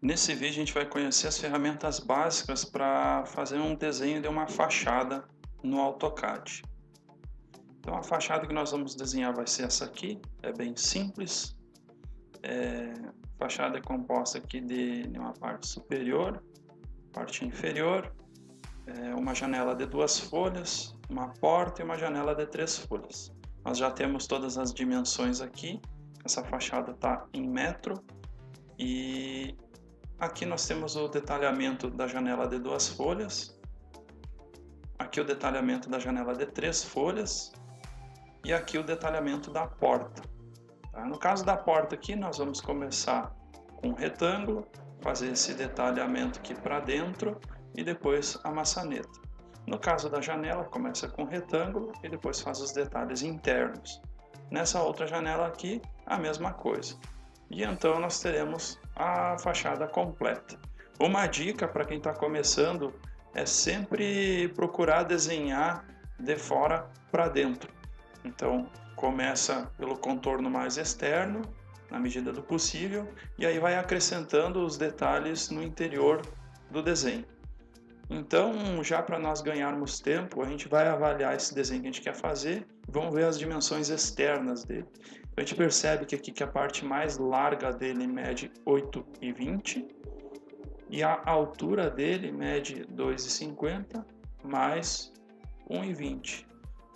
Nesse vídeo a gente vai conhecer as ferramentas básicas para fazer um desenho de uma fachada no AutoCAD. Então a fachada que nós vamos desenhar vai ser essa aqui, é bem simples. A fachada é composta aqui de uma parte superior, parte inferior, uma janela de 2 folhas, uma porta e uma janela de 3 folhas. Nós já temos todas as dimensões aqui, essa fachada está em metro e aqui nós temos o detalhamento da janela de 2 folhas, aqui o detalhamento da janela de 3 folhas e aqui o detalhamento da porta. Tá? No caso da porta aqui nós vamos começar com um retângulo, fazer esse detalhamento aqui para dentro e depois a maçaneta. No caso da janela começa com retângulo e depois faz os detalhes internos. Nessa outra janela aqui a mesma coisa. E então nós teremos a fachada completa. Uma dica para quem está começando é sempre procurar desenhar de fora para dentro. Então começa pelo contorno mais externo, na medida do possível, e aí vai acrescentando os detalhes no interior do desenho. Então, já para nós ganharmos tempo, a gente vai avaliar esse desenho que a gente quer fazer, vamos ver as dimensões externas dele. A gente percebe que aqui que a parte mais larga dele mede 8,20 e a altura dele mede 2,50 mais 1,20.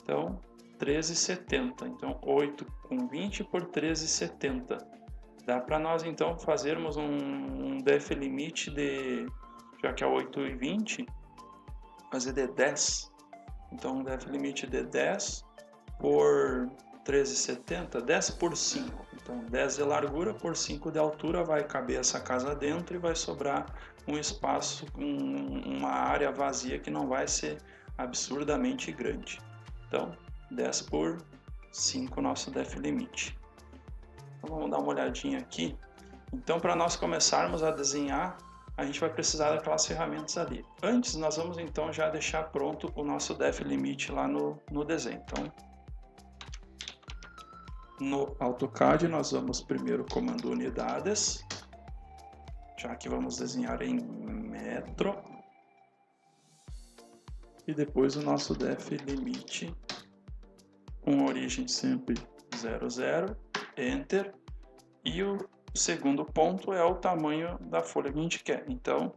Então, 13,70. Então, 8,20 por 13,70. Dá para nós então fazermos um def limite de, já que é 8,20, fazer de 10. Então, um def limite de 10 por 13,70, 10 por 5. Então 10 de largura por 5 de altura vai caber essa casa dentro e vai sobrar um espaço, uma área vazia que não vai ser absurdamente grande. Então 10 por 5 nosso def limite. Então, vamos dar uma olhadinha aqui. Então para nós começarmos a desenhar, a gente vai precisar daquelas ferramentas ali. Antes nós vamos então já deixar pronto o nosso def limite lá no desenho. Então no AutoCAD nós vamos primeiro comando unidades, já que vamos desenhar em metro, e depois o nosso def limite com origem sempre 00, enter, e o segundo ponto é o tamanho da folha que a gente quer, então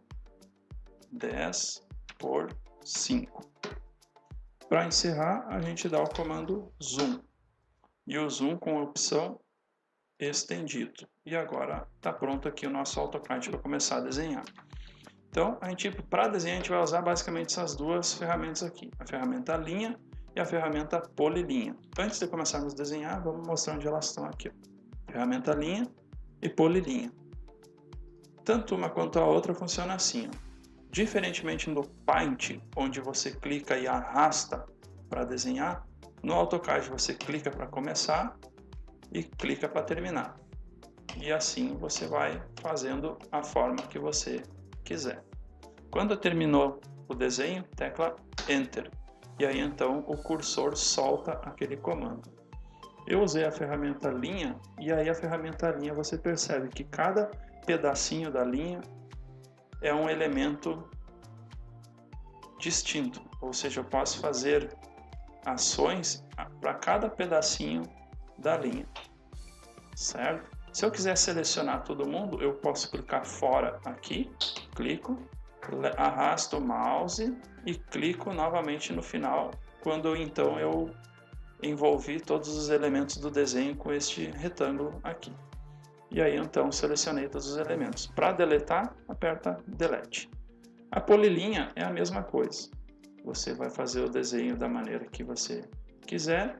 10 por 5. Para encerrar a gente dá o comando zoom. E o zoom com a opção estendido. E agora está pronto aqui o nosso AutoCAD para começar a desenhar. Então, para desenhar, a gente vai usar basicamente essas duas ferramentas aqui. A ferramenta linha e a ferramenta polilinha. Antes de começarmos a desenhar, vamos mostrar onde elas estão aqui. Ferramenta linha e polilinha. Tanto uma quanto a outra funciona assim. Diferentemente do Paint, onde você clica e arrasta para desenhar, no AutoCAD você clica para começar e clica para terminar. E assim você vai fazendo a forma que você quiser. Quando terminou o desenho, tecla Enter. E aí então o cursor solta aquele comando. Eu usei a ferramenta linha e aí a ferramenta linha você percebe que cada pedacinho da linha é um elemento distinto. Ou seja, eu posso fazer ações para cada pedacinho da linha, certo? Se eu quiser selecionar todo mundo, eu posso clicar fora aqui, clico, arrasto o mouse e clico novamente no final, quando então eu envolvi todos os elementos do desenho com este retângulo aqui. E aí então selecionei todos os elementos. Para deletar, aperta Delete. A polilinha é a mesma coisa. Você vai fazer o desenho da maneira que você quiser.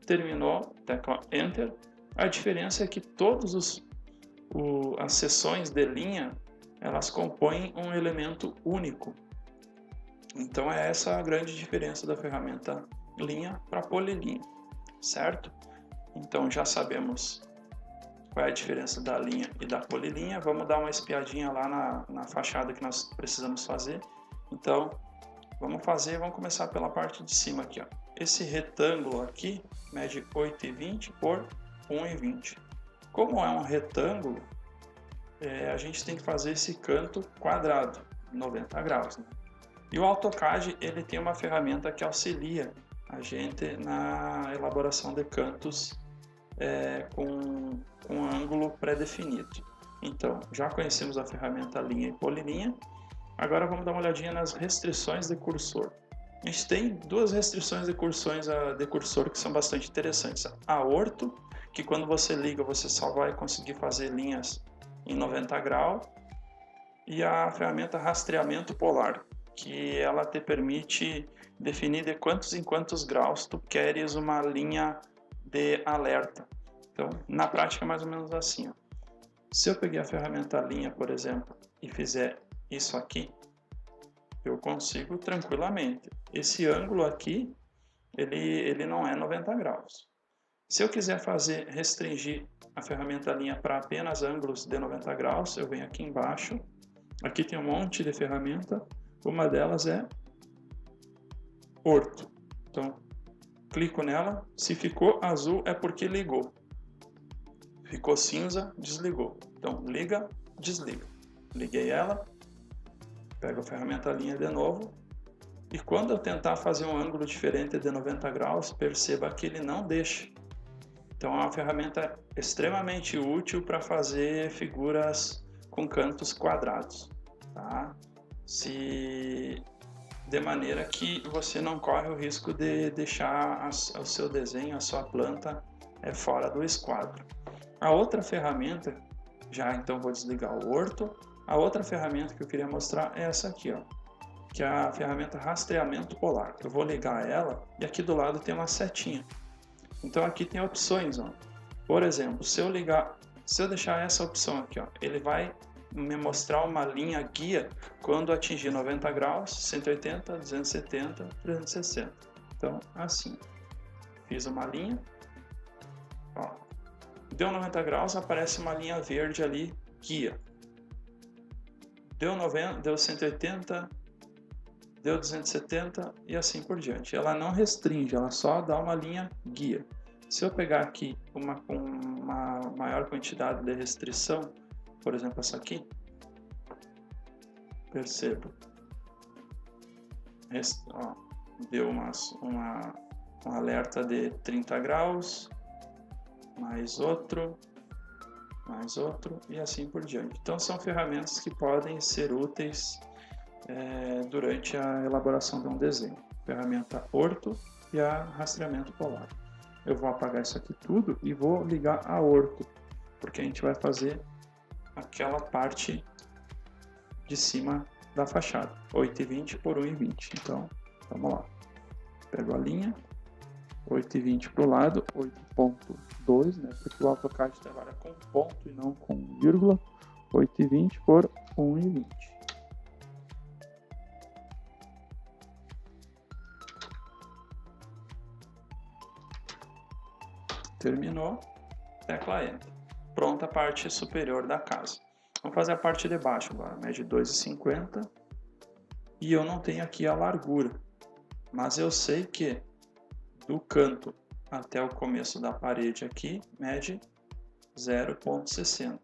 Terminou, tecla Enter. A diferença é que todas as seções de linha, elas compõem um elemento único. Então é essa a grande diferença da ferramenta linha para polilinha, certo? Então já sabemos qual é a diferença da linha e da polilinha. Vamos dar uma espiadinha lá na fachada que nós precisamos fazer. Então vamos começar pela parte de cima aqui, ó. Esse retângulo aqui mede 8,20 por 1,20. Como é um retângulo, a gente tem que fazer esse canto quadrado, 90 graus, né? E o AutoCAD, ele tem uma ferramenta que auxilia a gente na elaboração de cantos com um ângulo pré-definido. Então, já conhecemos a ferramenta linha e polilinha. Agora vamos dar uma olhadinha nas restrições de cursor. A gente tem duas restrições de cursor que são bastante interessantes. A orto, que quando você liga você só vai conseguir fazer linhas em 90 graus. E a ferramenta rastreamento polar, que ela te permite definir de quantos em quantos graus tu queres uma linha de alerta. Então, na prática é mais ou menos assim, ó. Se eu peguei a ferramenta linha, por exemplo, e fizer isso aqui, eu consigo tranquilamente. Esse ângulo aqui, ele não é 90 graus. Se eu quiser restringir a ferramenta linha para apenas ângulos de 90 graus, eu venho aqui embaixo. Aqui tem um monte de ferramenta. Uma delas é orto. Então, clico nela. Se ficou azul é porque ligou. Ficou cinza, desligou. Então, liga, desliga. Liguei ela. Pego a ferramenta linha de novo. E quando eu tentar fazer um ângulo diferente de 90 graus, perceba que ele não deixa. Então, é uma ferramenta extremamente útil para fazer figuras com cantos quadrados, tá? De maneira que você não corre o risco de deixar o seu desenho, a sua planta fora do esquadro. A outra ferramenta, já então vou desligar o orto. A outra ferramenta que eu queria mostrar é essa aqui, ó, que é a ferramenta rastreamento polar. Eu vou ligar ela e aqui do lado tem uma setinha. Então aqui tem opções, ó. Por exemplo, se eu deixar essa opção aqui, ó, ele vai me mostrar uma linha guia quando atingir 90 graus, 180, 270, 360. Então, assim, fiz uma linha, ó, deu 90 graus, aparece uma linha verde ali, guia. Deu 90, deu 180, deu 270 e assim por diante. Ela não restringe, ela só dá uma linha guia. Se eu pegar aqui uma maior quantidade de restrição, por exemplo essa aqui, percebo, ó, deu um alerta de 30 graus, mais outro e assim por diante. Então são ferramentas que podem ser úteis durante a elaboração de um desenho. Ferramenta orto e a rastreamento polar. Eu vou apagar isso aqui tudo e vou ligar a orto, porque a gente vai fazer aquela parte de cima da fachada, 8,20 por 1,20. Então, vamos lá. Pego a linha, 8,20 para o lado, 8,2, né? Porque o AutoCAD trabalha com ponto e não com vírgula. 8,20 por 1,20. Terminou, tecla Enter. Pronta a parte superior da casa. Vamos fazer a parte de baixo agora. Mede 2,50 e eu não tenho aqui a largura, mas eu sei que do canto até o começo da parede aqui mede 0,60.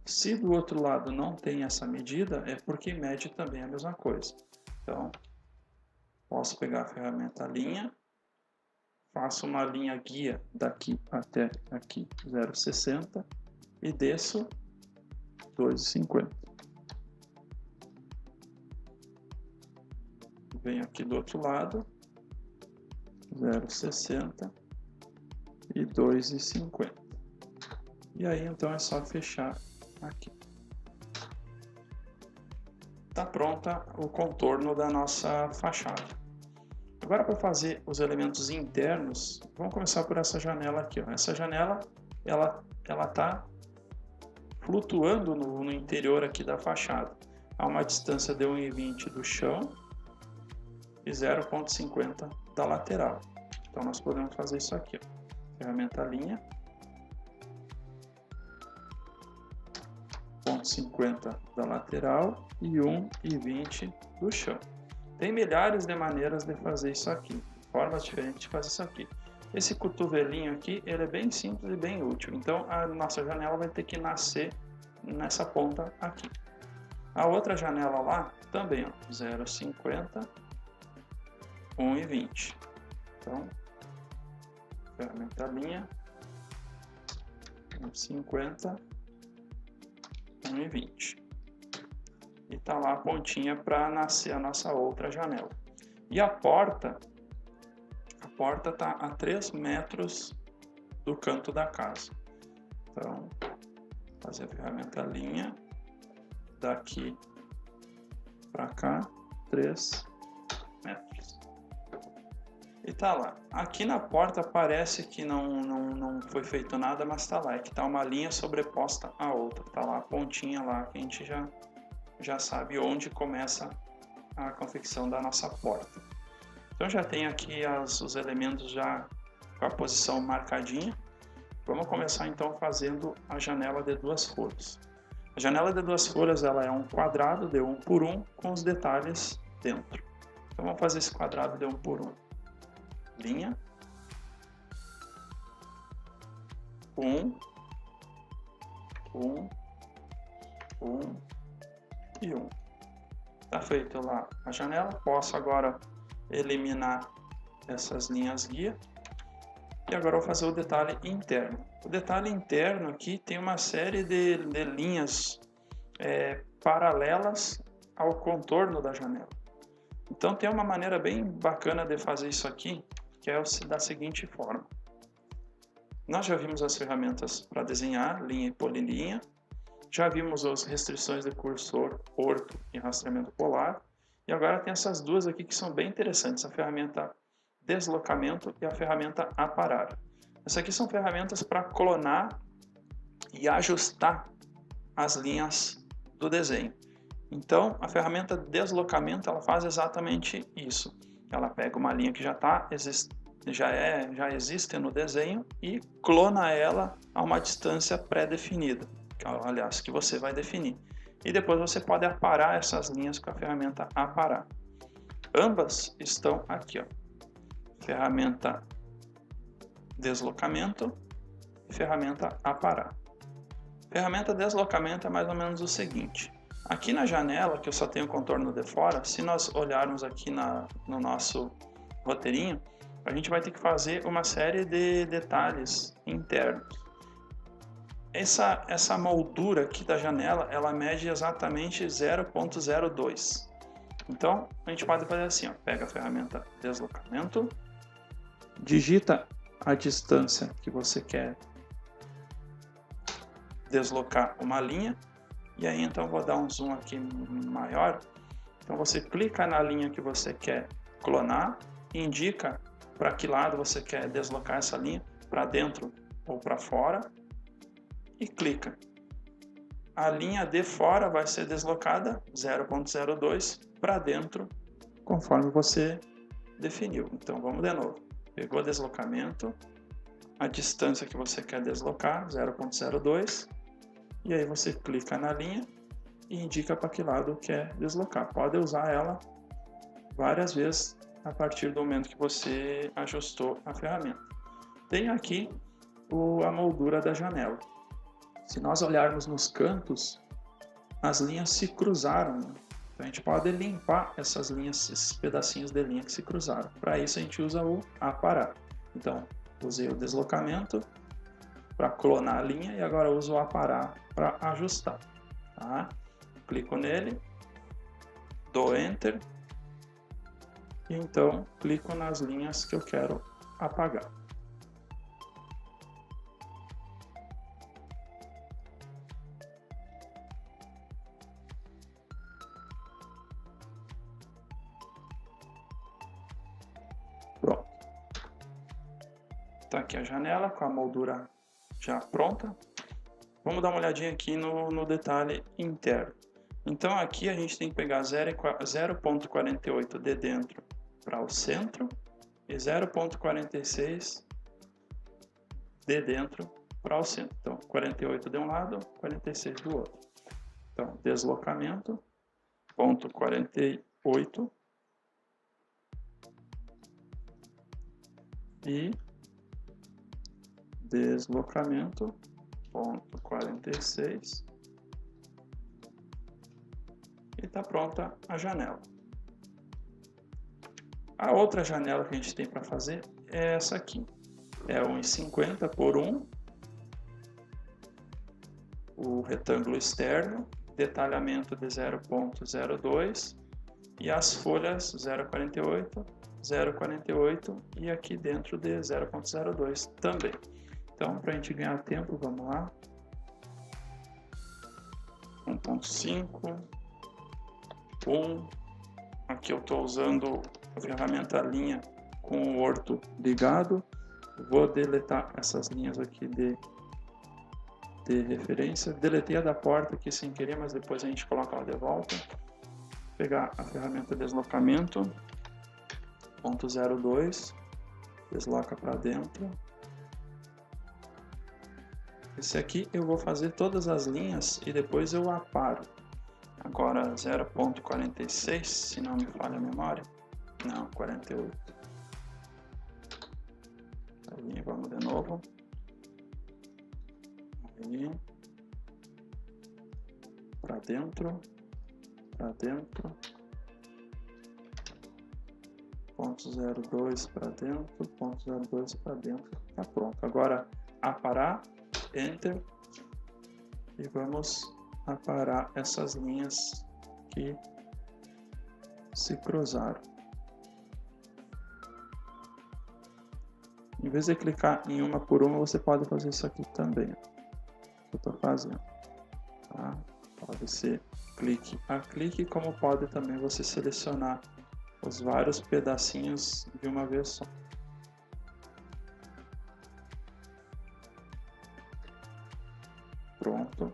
Se do outro lado não tem essa medida, é porque mede também a mesma coisa. Então, posso pegar a ferramenta linha, faço uma linha guia daqui até aqui, 0,60, e desço 2,50. Venho aqui do outro lado, 0,60 e 2,50. E aí então é só fechar aqui. Está pronta o contorno da nossa fachada. Agora, para fazer os elementos internos, vamos começar por essa janela aqui, ó. Essa janela, ela está flutuando no interior aqui da fachada, a uma distância de 1,20 do chão e 0,50 da lateral. Então nós podemos fazer isso aqui, ó. Ferramenta linha, 0,50 da lateral e 1,20 do chão. Tem milhares de maneiras de fazer isso aqui, formas diferentes de fazer isso aqui. Esse cotovelinho aqui, ele é bem simples e bem útil. Então a nossa janela vai ter que nascer nessa ponta aqui. A outra janela lá também, ó, 0,50, 1,20. Então, ferramenta linha, 1,50, 1,20. E tá lá a pontinha para nascer a nossa outra janela. E a porta tá a 3 metros do canto da casa. Então, fazer a ferramenta linha daqui para cá, 3 metros. E tá lá. Aqui na porta parece que não foi feito nada, mas tá lá. É que tá uma linha sobreposta à outra. Tá lá a pontinha lá que a gente já sabe onde começa a confecção da nossa porta. Então já tem aqui os elementos já com a posição marcadinha. Vamos começar então fazendo a janela de 2 folhas. A janela de 2 folhas ela é um quadrado de 1 por 1 com os detalhes dentro. Então vamos fazer esse quadrado de 1 por 1. Linha, 1, 1, 1 e 1. Está feito lá a janela. Posso agora eliminar essas linhas guia. E agora eu vou fazer o detalhe interno. O detalhe interno aqui tem uma série de linhas paralelas ao contorno da janela. Então tem uma maneira bem bacana de fazer isso aqui, que é da seguinte forma. Nós já vimos as ferramentas para desenhar, linha e polilinha. Já vimos as restrições de cursor, orto e rastreamento polar. E agora tem essas duas aqui que são bem interessantes, a ferramenta deslocamento e a ferramenta aparar. Essas aqui são ferramentas para clonar e ajustar as linhas do desenho. Então, a ferramenta deslocamento ela faz exatamente isso. Ela pega uma linha que já existe no desenho e clona ela a uma distância pré-definida, aliás, que você vai definir. E depois você pode aparar essas linhas com a ferramenta aparar. Ambas estão aqui, ó. Ferramenta deslocamento e ferramenta aparar. Ferramenta deslocamento é mais ou menos o seguinte. Aqui na janela, que eu só tenho o contorno de fora, se nós olharmos aqui no nosso roteirinho, a gente vai ter que fazer uma série de detalhes internos. Essa moldura aqui da janela, ela mede exatamente 0,02. Então, a gente pode fazer assim, ó, pega a ferramenta deslocamento, digita a distância que você quer deslocar uma linha, e aí então vou dar um zoom aqui maior. Então você clica na linha que você quer clonar, indica para que lado você quer deslocar essa linha, para dentro ou para fora, e clica. A linha de fora vai ser deslocada 0,02 para dentro, conforme você definiu. Então vamos de novo. Pegou o deslocamento, a distância que você quer deslocar, 0,02, e aí você clica na linha e indica para que lado quer deslocar. Pode usar ela várias vezes a partir do momento que você ajustou a ferramenta. Tem aqui a moldura da janela. Se nós olharmos nos cantos, as linhas se cruzaram. Então a gente pode limpar essas linhas, esses pedacinhos de linha que se cruzaram. Para isso a gente usa o aparar. Então, usei o deslocamento para clonar a linha e agora uso o aparar para ajustar. Tá? Clico nele, dou Enter e então clico nas linhas que eu quero apagar. Pronto. Está aqui a janela com a moldura já pronta. Vamos dar uma olhadinha aqui no detalhe interno. Então aqui a gente tem que pegar 0,48 de dentro para o centro e 0,46 de dentro para o centro. Então 48 de um lado, 46 do outro. Então deslocamento, ponto 48 e deslocamento, ponto 46 E está pronta a janela. A outra janela que a gente tem para fazer é essa aqui. É 1,50 por 1. O retângulo externo, detalhamento de 0,02 e as folhas 0,48, 0,48 e aqui dentro de 0,02 também. Então, para a gente ganhar tempo, vamos lá. 1,5, 1. Aqui eu estou usando a ferramenta linha com o orto ligado. Vou deletar essas linhas aqui de referência. Deletei a da porta aqui sem querer, mas depois a gente coloca ela de volta. Pegar a ferramenta deslocamento, ponto 02, desloca para dentro. Esse aqui eu vou fazer todas as linhas e depois eu aparo. Agora 0,46, se não me falha a memória. Não, 48. Aí, vamos de novo. Aí. Para dentro. Para dentro. Ponto 02 para dentro. Ponto 02 para dentro. Tá pronto. Agora aparar. Enter. E vamos aparar essas linhas que se cruzaram. Em vez de clicar em uma por uma, você pode fazer isso aqui também. Que eu estou fazendo. Tá? Pode ser clique a clique, como pode também você selecionar os vários pedacinhos de uma vez só. Pronto.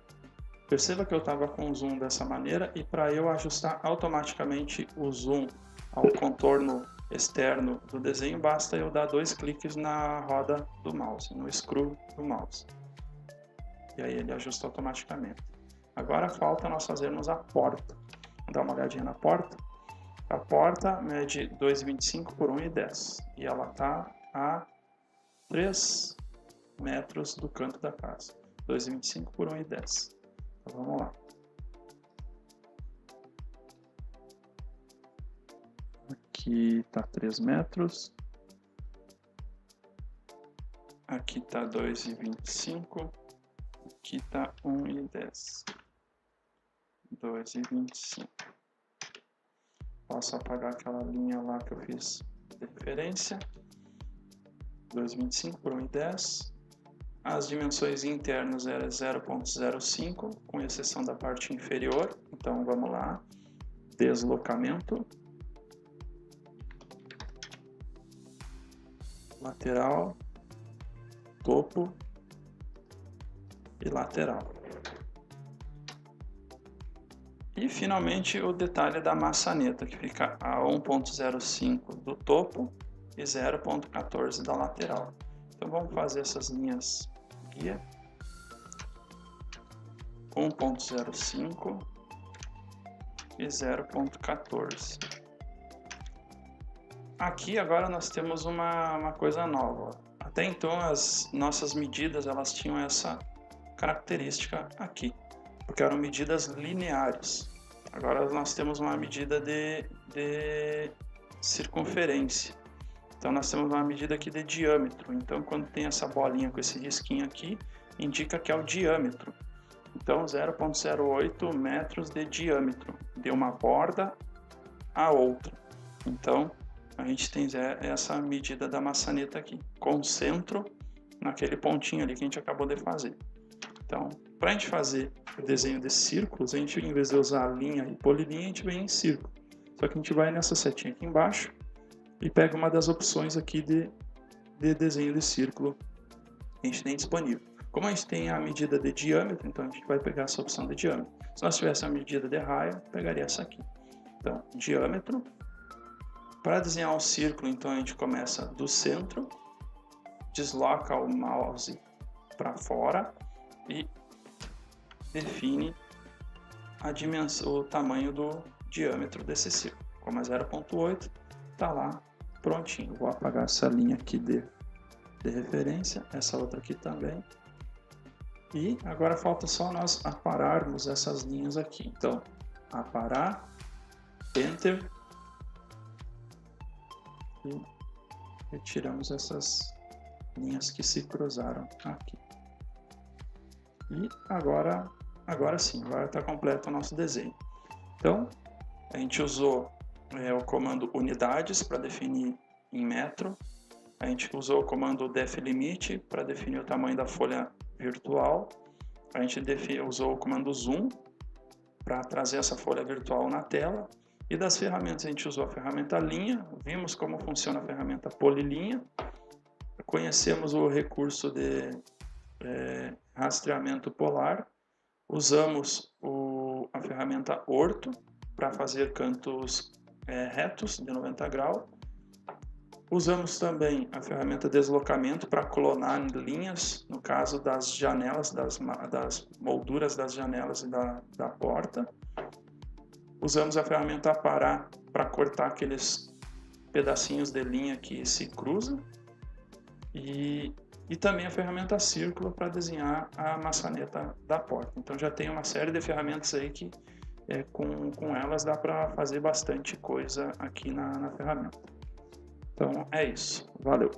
Perceba que eu estava com o zoom dessa maneira e para eu ajustar automaticamente o zoom ao contorno externo do desenho, basta eu dar 2 cliques na roda do mouse, no screw do mouse. E aí ele ajusta automaticamente. Agora falta nós fazermos a porta. Vamos dar uma olhadinha na porta. A porta mede 2,25 por 1,10 e ela está a 3 metros do canto da casa. 2,25 por 1,10. Então vamos lá. Aqui está 3 metros. Aqui está 2,25. Aqui está 1,10. 2,25. Posso apagar aquela linha lá que eu fiz de referência. 2,25 por 1,10. As dimensões internas eram 0,05, com exceção da parte inferior. Então vamos lá. Deslocamento. Lateral. Topo. E lateral. E finalmente o detalhe da maçaneta, que fica a 1,05 do topo e 0,14 da lateral. Então vamos fazer essas linhas guia. 1,05 e 0,14. Aqui agora nós temos uma coisa nova. Até então as nossas medidas elas tinham essa característica aqui, porque eram medidas lineares. Agora nós temos uma medida de circunferência. Então nós temos uma medida aqui de diâmetro. Então quando tem essa bolinha com esse risquinho aqui, indica que é o diâmetro. Então 0,08 metros de diâmetro de uma borda a outra. Então a gente tem essa medida da maçaneta aqui, com o centro naquele pontinho ali que a gente acabou de fazer. Então, para a gente fazer o desenho de círculos, a gente, em vez de usar linha e polilinha, a gente vem em círculo. Só que a gente vai nessa setinha aqui embaixo e pega uma das opções aqui de desenho de círculo que a gente tem disponível. Como a gente tem a medida de diâmetro, então a gente vai pegar essa opção de diâmetro. Se nós tivéssemos a medida de raio, pegaria essa aqui. Então, diâmetro. Para desenhar o círculo, então a gente começa do centro, desloca o mouse para fora e define a dimensão, o tamanho do diâmetro desse círculo. Como é 0,8, está lá prontinho. Vou apagar essa linha aqui de referência, essa outra aqui também. E agora falta só nós apararmos essas linhas aqui. Então, aparar, Enter, e retiramos essas linhas que se cruzaram aqui. E agora sim, agora está completo o nosso desenho. Então, a gente usou o comando unidades para definir em metro, a gente usou o comando deflimit para definir o tamanho da folha virtual, a gente usou o comando zoom para trazer essa folha virtual na tela, e das ferramentas a gente usou a ferramenta linha, vimos como funciona a ferramenta polilinha, conhecemos o recurso de rastreamento polar, usamos a ferramenta orto para fazer cantos retos de 90 graus, usamos também a ferramenta deslocamento para clonar linhas, no caso das janelas, das molduras das janelas e da porta. Usamos a ferramenta aparar para cortar aqueles pedacinhos de linha que se cruzam. E também a ferramenta círculo para desenhar a maçaneta da porta. Então já tem uma série de ferramentas aí que com elas dá para fazer bastante coisa aqui na ferramenta. Então é isso. Valeu!